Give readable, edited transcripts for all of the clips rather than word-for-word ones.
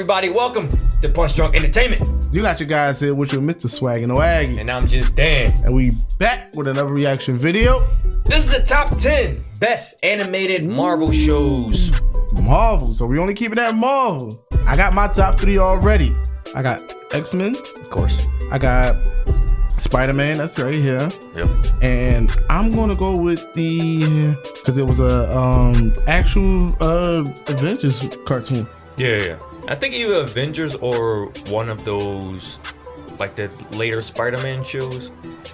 everybody? Welcome to PunchDrunk Entertainment. You got your guys here with your Mr. Swag and Waggy. And I'm just Dan. And we back with another reaction video. This is the top 10 best animated Marvel shows. Marvel, so we only keep it at Marvel. I got my top 3 already. I got X-Men. Of course. I got Spider-Man, that's right here. Yep. And I'm gonna go with the, cause it was a actual Avengers cartoon. Yeah. I think either Avengers or one of those, like the later Spider-Man shows.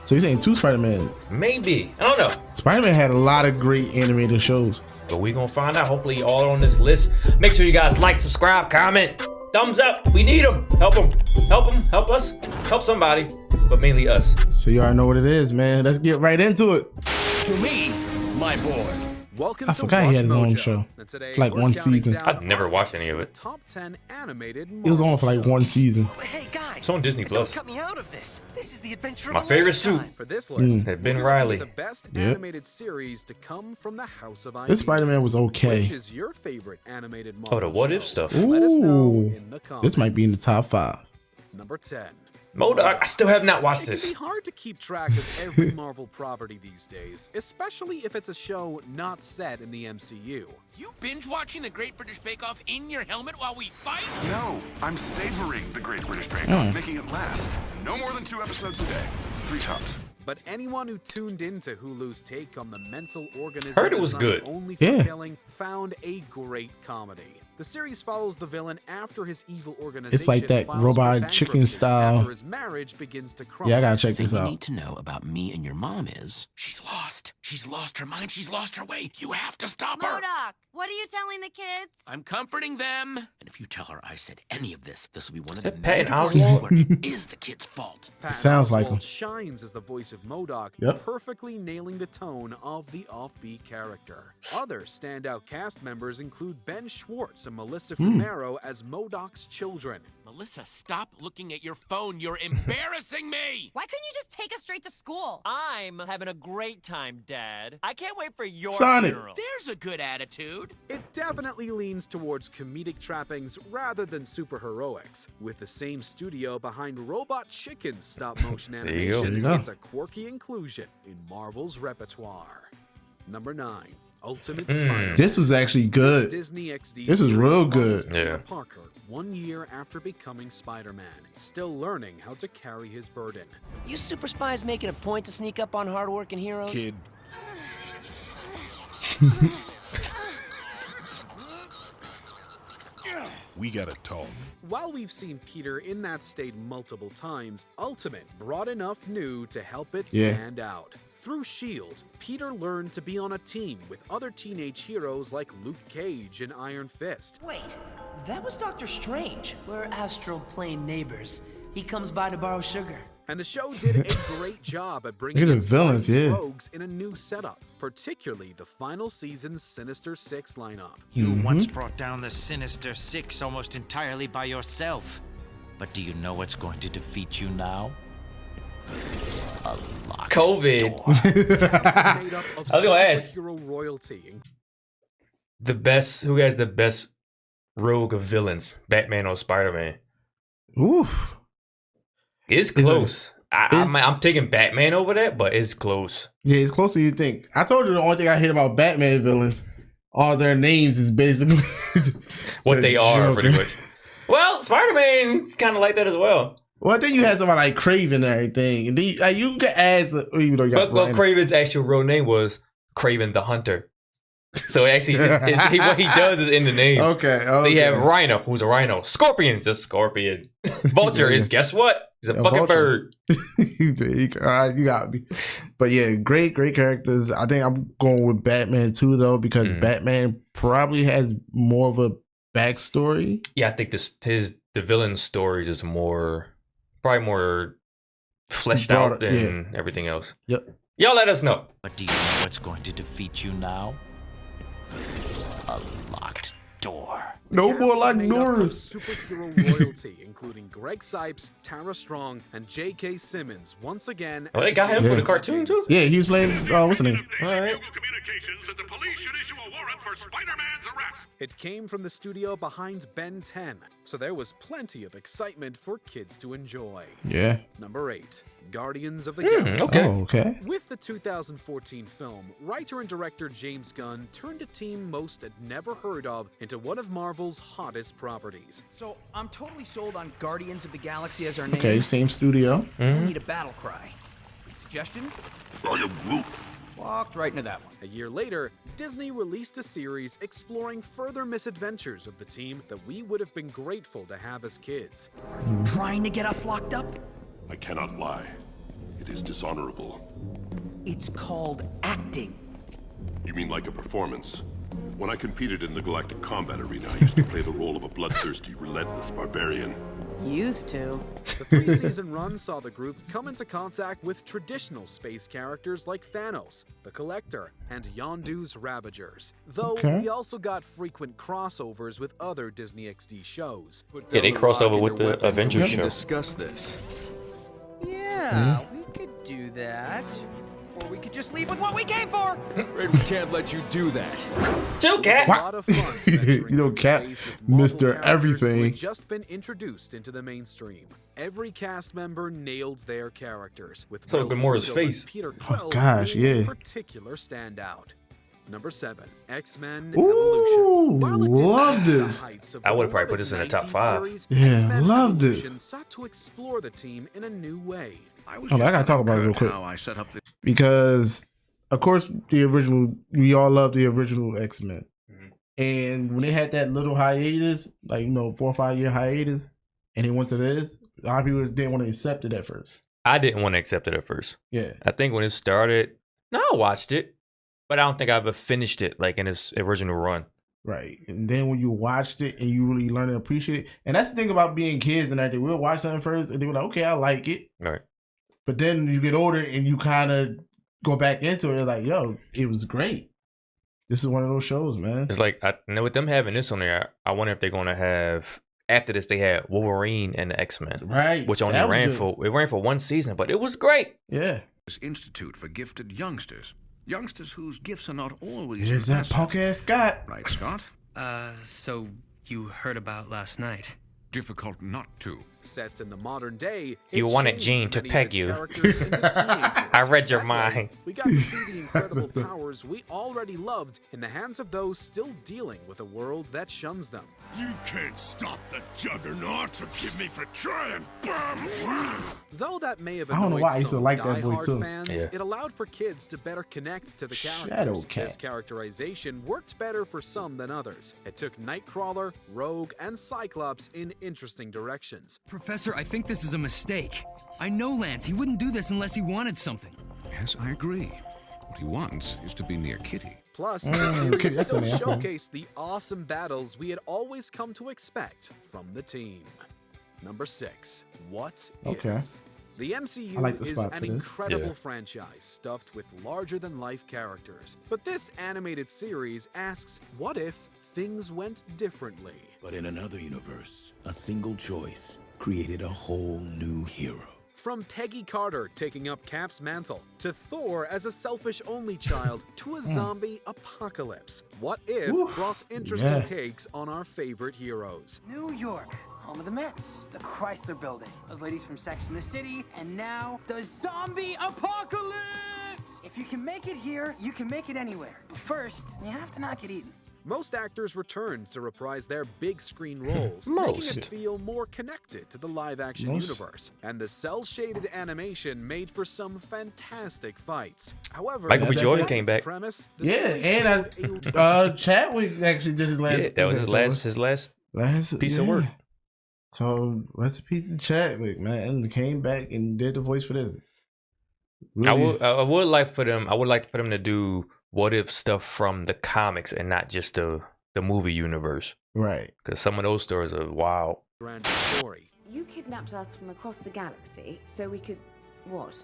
So you're saying 2 Spider-Man? Maybe. I don't know. Spider-Man had a lot of great animated shows. But we gonna find out. Hopefully all on this list. Make sure you guys like, subscribe, comment, thumbs up. We need them. Help them. Help them. Help us. Help somebody. But mainly us. So you already know what it is, man. Let's get right into it. To me, my boy. I forgot he had his own show. For like one season. I've never watched any of it. Top 10 animated It was on for like one season. Hey guys, It's on Disney Plus. cut me out of this. This is the adventure. My favorite suit. For this list, had Ben we're Riley. the best Yep. animated series to come from the House of This Spider-Man was okay. Which is your favorite animated Marvel Oh, the what if show? stuff. Let us know Ooh, in the comments. this might be in the top 5. Number 10. M.O.D.O.K. I still have not watched It can this. be hard to keep track of every Marvel property these days, especially if it's a show not set in the MCU. You binge watching the Great British Bake Off in your helmet while we fight? No, I'm savoring the Great British Bake Off, making it last. No more than 2 episodes a day. 3 tops. But anyone who tuned into Hulu's take on the mental organism Heard it was designed good. only for Yeah. killing found a great comedy. The series follows the villain after his evil organization. It's like that files Robot for Chicken bankruptcy style. After his marriage begins to crumble. Yeah, I gotta check The this thing you out. need to know about me and your mom is she's lost. She's lost her mind. She's lost her way. You have to stop her. M.O.D.O.K, what are you telling the kids? I'm comforting them. And if you tell her I said any of this, this will be one of Is the that Patton many Oswalt? where it is the kid's fault. Patton sounds like Oswalt him. shines as the voice of M.O.D.O.K, Yep. perfectly nailing the tone of the offbeat character. Other standout cast members include Ben Schwartz and Melissa Fumero as M.O.D.O.K's children. Melissa, stop looking at your phone. You're embarrassing me. Why couldn't you just take us straight to school? I'm having a great time, Dad. I can't wait for your Sonic. funeral. There's a good attitude. It definitely leans towards comedic trappings rather than superheroics. With the same studio behind Robot Chicken's stop-motion There you go. animation, There you go. it's a quirky inclusion in Marvel's repertoire. Number 9. Ultimate Spider-Man. This was actually good. Disney XD This is real series follows good. Peter Yeah. Parker 1 year after becoming Spider-Man, still learning how to carry his burden. You super spies making a point to sneak up on hardworking heroes? Kid. We gotta talk. While we've seen Peter in that state multiple times, Ultimate brought enough new to help it Yeah. stand out. Through S.H.I.E.L.D., Peter learned to be on a team with other teenage heroes like Luke Cage and Iron Fist. Wait, that was Doctor Strange. We're astral plane neighbors. He comes by to borrow sugar. And the show did a great job at bringing Look at in the villains, Spidey's yeah. rogues in a new setup, particularly the final season's Sinister Six lineup. You once brought down the Sinister Six almost entirely by yourself. But do you know what's going to defeat you now? A locked COVID. door. Made up of I was gonna ask. superhero royalty. The best, who has the best rogue of villains? Batman or Spider-Man? Oof. It's close. I'm taking Batman over that, but it's close. Yeah, it's closer than you think. I told you the only thing I hate about Batman villains, all their names is basically What the they are, Joker. pretty much. Well, Spider-Man's kind of like that as well. Well, I think you had somebody like Craven and everything. And then you can add some, even though you got But well, Ryan. Kraven's actual real name was Kraven the Hunter. So actually, what he does is in the name. Okay. So you have okay. Rhino, who's a rhino. Scorpion's a scorpion. Vulture is, guess what? He's a A fucking vulture. bird. You got me. But yeah, great characters. I think I'm going with Batman too, though, because Batman probably has more of a backstory. Yeah, I think the villain's stories is probably more fleshed out Broader, than everything else. Yep. Y'all let us know. But do you know what's going to defeat you now? A locked door. No Cast more is like made up of Norris. Superhero royalty, including Greg Sipes, Tara Strong, and J.K. Simmons. Once again, Oh, they as got him for the James cartoon too? Jameson. Yeah, he was playing. What's the name? All right. Communications that the police should issue a warrant for Spider-Man's arrest. It came from the studio behind Ben 10. so there was plenty of excitement for kids to enjoy. Yeah. Number 8, Guardians of the Galaxy. Okay. Oh, okay. With the 2014 film, writer and director James Gunn turned a team most had never heard of into one of Marvel's hottest properties. So I'm totally sold on Guardians of the Galaxy as our name. Okay, same studio. We need a battle cry. Suggestions? I am Groot. Walked right into that one. A year later, Disney released a series exploring further misadventures of the team that we would have been grateful to have as kids. Trying to get us locked up? I cannot lie. It is dishonorable. It's called acting. You mean like a performance? When I competed in the Galactic Combat Arena, I used to play the role of a bloodthirsty, relentless barbarian. Used to. The 3-season run saw the group come into contact with traditional space characters like Thanos, the Collector, and Yondu's Ravagers. Though we also got frequent crossovers with other Disney XD shows. Yeah, they crossed over with the Avengers show. Discuss this. Yeah, we could do that. Or we could just leave with what we came for. Afraid we can't let you do that. Two cat. A lot of fun venturing You know, through Cap, space with Marvel Mr. characters who Everything. had just been introduced into the mainstream. Every cast member nailed their characters, with So Will Gamora's Friedle and face. Peter Quill gosh, being yeah. a particular standout. Number 7, X-Men Ooh, Evolution. While it didn't love reach the this. heights of I the would've probably beloved put this in the top 90s 5. series, Yeah, X-Men love this. Evolution sought to explore the team in a new way. Hold on, I gotta talk about it real quick. How I set up the Because, of course, we all love the original X-Men. And when they had that little hiatus, like, 4 or 5 year hiatus, and they went to this, a lot of people didn't want to accept it at first. I didn't want to accept it at first. Yeah. I think when it started, I watched it, but I don't think I ever finished it like in its original run. Right. And then when you watched it and you really learn to appreciate it, and that's the thing about being kids and everything, we'll watch something first and they were like, okay, I like it. Right. But then you get older and you kind of go back into it like, yo, it was great. This is one of those shows, man. It's like, with them having this on there, I wonder if they're going to have, after this, they had Wolverine and the X-Men. Right. Which only That was ran good. for one season, but it was great. Yeah. Institute for gifted youngsters. Youngsters whose gifts are not always There's that impressive. punk ass Scott. Right, Scott? So you heard about last night? Difficult not to. Set in the modern day, You it wanted changed Jean to many of peg its you. characters into teenagers. I read your That way, mind. We got to see the incredible messed up. powers we already loved in the hands of those still dealing with a world that shuns them. You can't stop the Juggernaut. Forgive me for trying. Though that may have I don't know annoyed why I used to some like that voice, diehard too. fans, Yeah. it allowed for kids to better connect to the Shadow characters. Cat. This characterization worked better for some than others. It took Nightcrawler, Rogue, and Cyclops in interesting directions. Professor, I think this is a mistake. I know Lance. He wouldn't do this unless he wanted something. Yes, I agree. What he wants is to be near Kitty. Plus, the okay, series that's still an asshole. showcased the awesome battles we had always come to expect from the team. Number 6, What If? Okay. The MCU I like the is spot an for this. incredible Yeah. franchise stuffed with larger-than-life characters. But this animated series asks, what if things went differently? But in another universe, a single choice created a whole new hero. From Peggy Carter taking up Cap's mantle, to Thor as a selfish only child, to a zombie apocalypse. What If Oof, brought interesting yeah. takes on our favorite heroes. New York, home of the Mets, the Chrysler Building, those ladies from Sex and the City, and now the zombie apocalypse! If you can make it here, you can make it anywhere. But first, you have to not get eaten. Most actors returned to reprise their big screen roles, making Most. it feel more connected to the live-action Most. universe. And the cell-shaded animation made for some fantastic fights. However, Michael B. as Jordan its came back. Premise, the Yeah, series and showed a Chadwick actually did his last. Yeah, that was his last piece of work. So recipe to Chadwick, man, and came back and did the voice for this. I Really? would like for them to do what if stuff from the comics and not just the movie universe. Right. Because some of those stories are wild. grand story. You kidnapped us from across the galaxy so we could, what?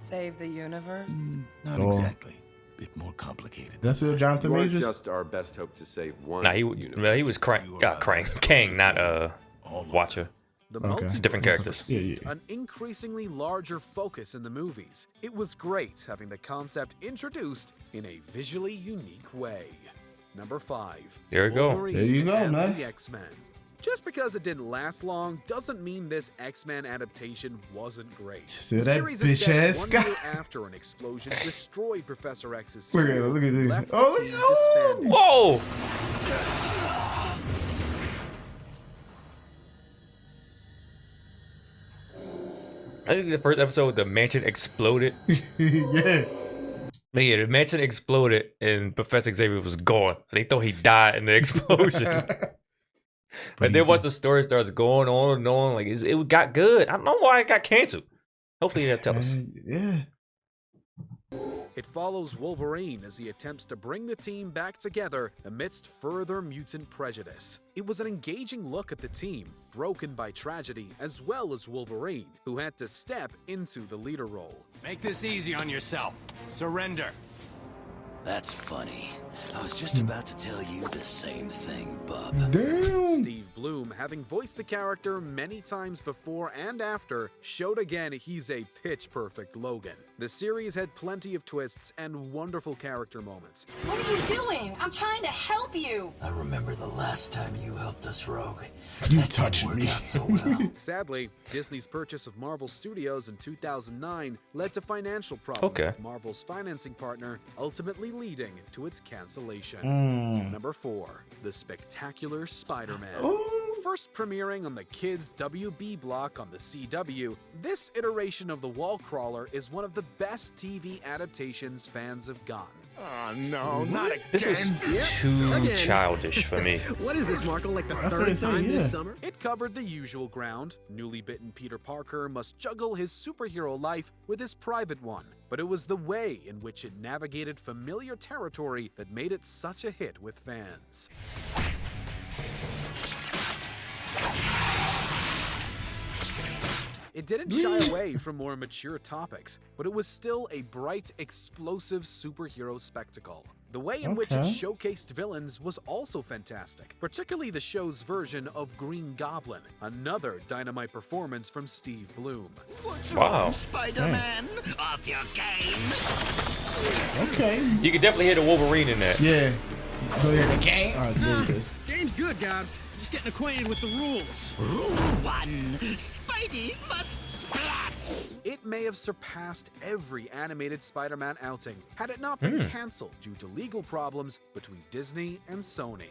Save the universe? Not Oh. exactly. Bit more complicated. That's it, Jonathan You aren't Majors. just our best hope to save one. Nah, he was Kang, not Watcher. The Okay. multiverse Different characters. Yeah, received yeah. an increasingly larger focus in the movies. It was great having the concept introduced in a visually unique way. Number 5. There you go. Wolverine There you go, and man. The X-Men. Just because it didn't last long doesn't mean this X-Men adaptation wasn't great. See The that series is set bitch-ass 1 guy? year after an explosion destroyed Professor X's Look at suit, it, look at this. left the Oh, team look disbanded. Whoa! I think the first episode, the mansion exploded. Yeah. But yeah, the mansion exploded and Professor Xavier was gone. They thought he died in the explosion. But then once the story starts going on and on, like it got good. I don't know why it got canceled. Hopefully they'll tell us. Yeah. It follows Wolverine as he attempts to bring the team back together amidst further mutant prejudice. It was an engaging look at the team, broken by tragedy, as well as Wolverine, who had to step into the leader role. Make this easy on yourself. Surrender. That's funny. I was just about to tell you the same thing, bub. Damn. Steve Blum, having voiced the character many times before and after, showed again he's a pitch-perfect Logan. The series had plenty of twists and wonderful character moments. What are you doing? I'm trying to help you. I remember the last time you helped us, Rogue. You touched me. So well. Sadly, Disney's purchase of Marvel Studios in 2009 led to financial problems with Marvel's financing partner, ultimately leading to its cancellation. Number 4, The Spectacular Spider-Man. First premiering on the Kids WB block on the CW, this iteration of the wall crawler is one of the best TV adaptations fans have gotten. Oh no, not again. This was too childish for me. What is this, Marco? Like the third time this summer? It covered the usual ground. Newly bitten Peter Parker must juggle his superhero life with his private one. But it was the way in which it navigated familiar territory that made it such a hit with fans. It didn't shy away from more mature topics, but it was still a bright, explosive superhero spectacle. The way in which it showcased villains was also fantastic, particularly the show's version of Green Goblin, another dynamite performance from Steve Blum. Wow. Spider-Man, off your game. Okay. You can definitely hear the Wolverine in that. Yeah. So yeah, the game. Oh, there it is. Game's good, Gobs. Just getting acquainted with the rules. Rule 1. Spidey must splat. It may have surpassed every animated Spider-Man outing had it not been canceled due to legal problems between Disney and Sony.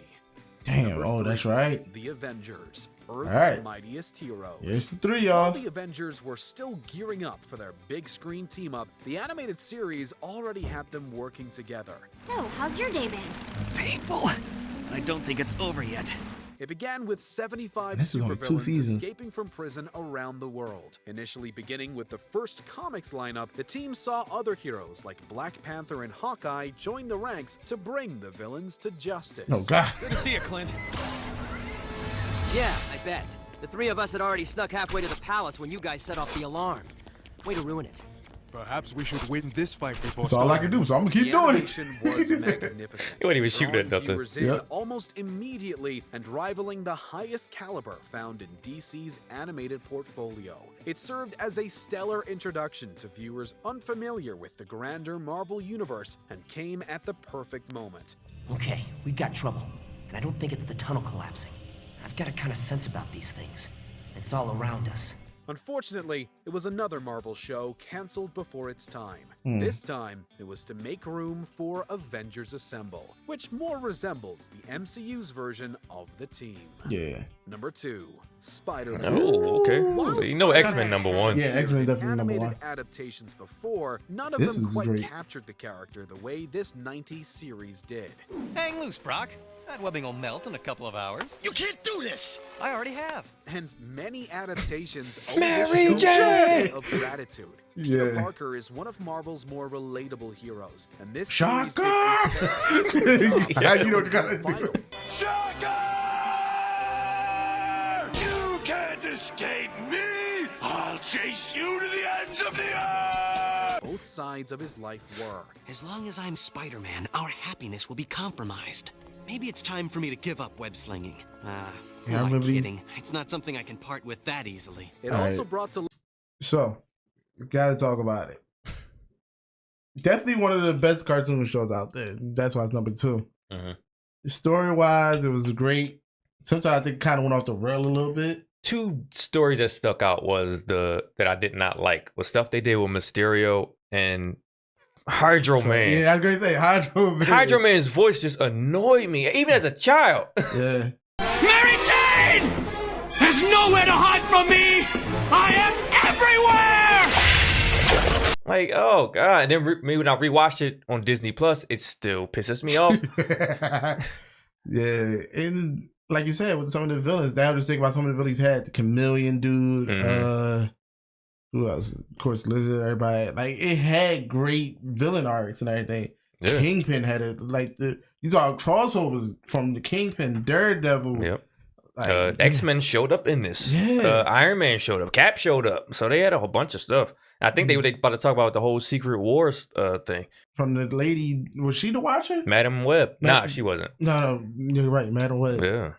Damn, Number oh, 3, that's right. The Avengers, Earth's Right. mightiest heroes. Here's the 3, While y'all. the Avengers were still gearing up for their big screen team-up, the animated series already had them working together. So, how's your day been? Painful. I don't think it's over yet. It began with 75 This is only 2 supervillains seasons. escaping from prison around the world. Initially beginning with the first comics lineup, the team saw other heroes like Black Panther and Hawkeye join the ranks to bring the villains to justice. Oh, God. Good to see you, Clint. Yeah, I bet. The 3 of us had already snuck halfway to the palace when you guys set off the alarm. Way to ruin it. Perhaps we should win this fight before That's all I can do, so I'm gonna keep doing it. The animation was magnificent. He wasn't even shooting at drawing nothing. viewers in almost immediately and rivaling the highest caliber found in DC's animated portfolio. It served as a stellar introduction to viewers unfamiliar with the grander Marvel universe and came at the perfect moment. Okay, we've got trouble. And I don't think it's the tunnel collapsing. I've got a kind of sense about these things. It's all around us. Unfortunately, it was another Marvel show canceled before its time. This time, it was to make room for Avengers Assemble, which more resembles the MCU's version of the team. Yeah. Number 2, Spider-Man. Oh, okay. So you know X-Men number 1. Yeah, X-Men definitely number 1. Animated adaptations before, none of This them is quite great. captured the character the way this 90s series did. Hang loose, Brock. That webbing will melt in a couple of hours. You can't do this. I already have. And many adaptations Mary show Jane! of gratitude. Peter Yeah. Parker is one of Marvel's more relatable heroes, and this Shocker! series Yeah, you know what you gotta do. You can't escape me. I'll chase you to the ends of the earth. both sides of his life were. As long as I'm Spider-Man, our happiness will be compromised. Maybe it's time for me to give up web slinging. Yeah, I I'm remember these. kidding. It's not something I can part with that easily. It All also right. brought to So, gotta talk about it. Definitely one of the best cartoon shows out there. That's why it's number 2. Mm-hmm. Story wise, it was great. sometimes I think kind of went off the rail a little bit. Two stories that stuck out was that I did not like was stuff they did with Mysterio and Hydro Man. Yeah, I was gonna say Hydro Man. Hydro Man's voice just annoyed me, even as a child. Yeah. Mary Jane! There's nowhere to hide from me! I am everywhere! Like, oh god. And then maybe when I rewatch it on Disney Plus, it still pisses me off. Yeah, and like you said, with some of the villains, now just think about some of the villains had the Chameleon dude, who else? Of course, Lizard, everybody. Like, it had great villain arcs and everything. Yeah. Kingpin had it, like, these are crossovers from the Kingpin, Daredevil. Yep. Like, X-Men showed up in this. Yeah. Iron Man showed up. Cap showed up. So they had a whole bunch of stuff. I think they were about to talk about the whole Secret Wars thing. From the lady, was she the Watcher? Madam Web. Nah, she wasn't. No, you're right, Madam Web. Yeah.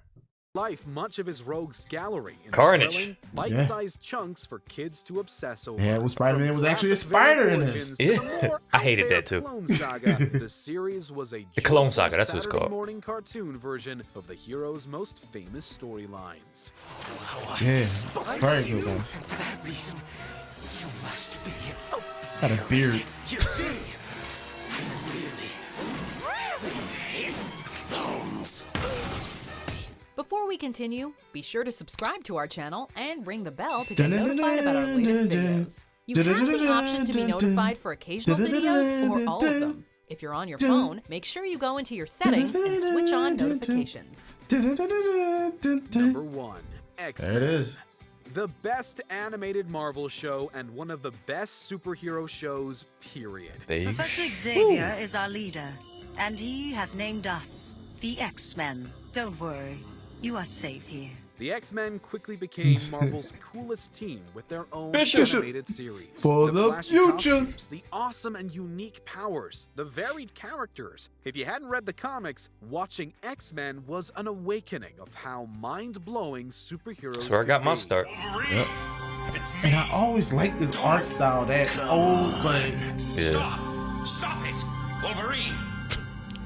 Life, much of his rogues gallery in Carnage. thrilling, bite-sized chunks for kids to obsess over. Yeah, well, Spider-Man was actually a spider in this. Yeah, I hated that too. Clone Saga. The series was a The Clone Saga, that's what it's Saturday called. morning cartoon version of the hero's most famous storylines. Yeah, very good guys. For that reason, you must be. Had a beard. You see, I really hate clones. Before we continue, be sure to subscribe to our channel and ring the bell to get notified about our latest videos. You have the option to be notified for occasional videos or all of them. If you're on your phone, make sure you go into your settings and switch on notifications. Number 1, X-Men. There it is. The best animated Marvel show and one of the best superhero shows, period. Professor Xavier is our leader, and he has named us the X-Men. Don't worry, you are safe here. The X-Men quickly became Marvel's coolest team with their own Bishop. animated series. For the flashy future. costumes, the awesome and unique powers, the varied characters. If you hadn't read the comics, watching X-Men was an awakening of how mind-blowing superheroes That's where I got my start. Yep. And I always liked this art style, that old, but Yeah. Stop it! Wolverine!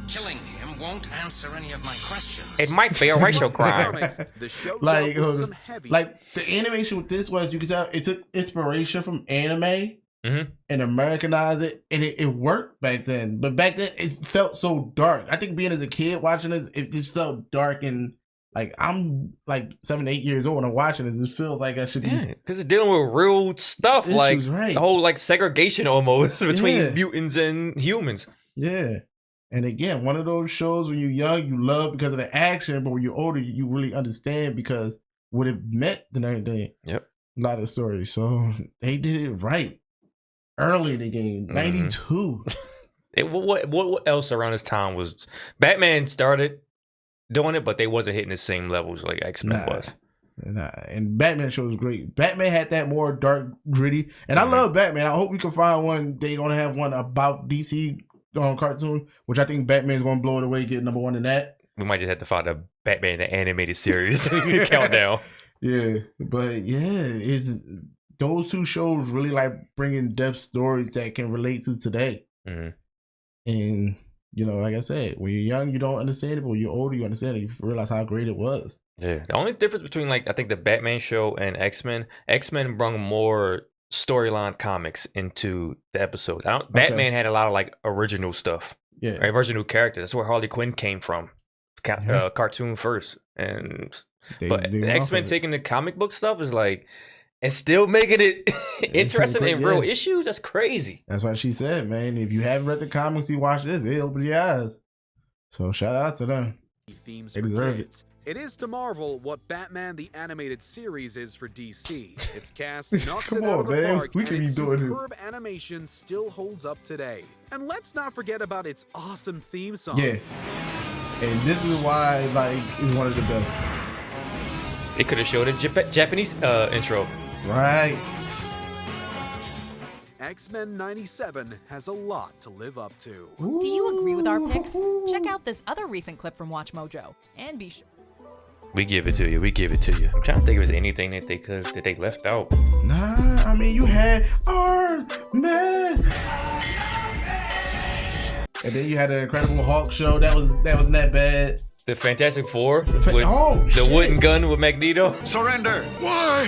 Killing him won't answer any of my questions. It might be a racial crime. The show like, dealt with some heavy the animation with this was, you could tell it took inspiration from anime Mm-hmm. and Americanized it, and it worked back then. But back then, it felt so dark. I think being as a kid watching this, it just felt dark, and like I'm like 7, 8 years old and I'm watching this. It feels like I should be because it's dealing with real stuff, Issues, like right. the whole like segregation almost between Yeah. mutants and humans. Yeah. And again, one of those shows when you're young, you love because of the action, but when you're older, you really understand because what it meant and everything. Yep. A lot of stories. So they did it right early in the game. 92. What else around this time was Batman started doing it, but they wasn't hitting the same levels like X-Men was. Nah. And Batman show was great. Batman had that more dark, gritty. And I love Batman. I hope we can find one. They're going to have one about DC cartoon, which I think Batman's going to blow it away, get number 1 in that. We might just have to find a Batman the animated series countdown. Yeah, but yeah, it's those two shows really like bringing depth stories that can relate to today. Mm-hmm. And you know, like I said, when you're young, you don't understand it, but when you're older, you understand it. You realize how great it was. Yeah, the only difference between like I think the Batman show and X-Men brought more storyline comics into the episodes. Batman had a lot of like original stuff. Yeah, right? Original characters. That's where Harley Quinn came from. Cartoon first, but X-Men taking the comic book stuff is like, and still making it interesting in real issues. That's crazy. That's what she said, man. If you haven't read the comics, you watch this, they open your eyes. So shout out to them. Themes they for deserve kids. It is to Marvel what Batman the Animated Series is for DC. Its cast knocks it out of the park, we can and be its doing this. superb animation still holds up today. And let's not forget about its awesome theme song. Yeah. And this is why, like, it's one of the best. They could have showed a Japanese intro. Right. X-Men 97 has a lot to live up to. Do you agree with our picks? Check out this other recent clip from Watch Mojo, and be sure. We give it to you. We give it to you. I'm trying to think if there's anything that they left out. Nah, I mean, you had man. And then you had the Incredible Hulk show. That wasn't that bad. The Fantastic Four with the shit. Wooden gun with Magneto. Surrender! Why?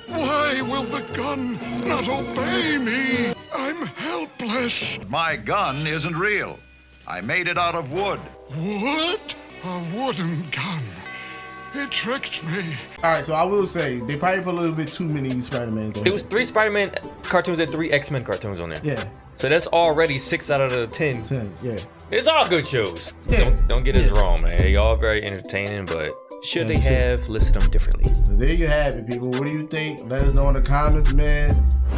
Why will the gun not obey me? I'm helpless. My gun isn't real. I made it out of wood. What? A wooden gun. He tricked me. Alright, so I will say, they probably put a little bit too many Spider-Mans on. It was 3 Spider-Man cartoons and 3 X-Men cartoons on there. Yeah. So that's already 6 out of the 10. 10, yeah. It's all good shows. Yeah. Don't get us wrong, man. They all very entertaining, but should they have listed them differently? So there you have it, people. What do you think? Let us know in the comments, man.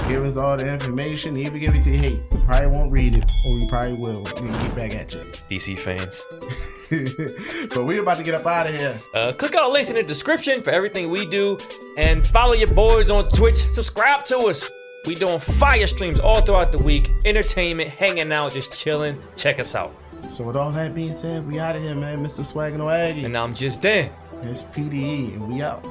Give us all the information. Even give it to you. Hey, we probably won't read it, or we probably will. We can get back at you. DC fans. But we're about to get up out of here. Click on the links in the description for everything we do, and follow your boys on Twitch. Subscribe to us. We doing fire streams all throughout the week. Entertainment, hanging out, just chilling. Check us out. So with all that being said, we out of here, man. Mr. Swag and Waggy. And I'm just Dan. It's PDE, and we out.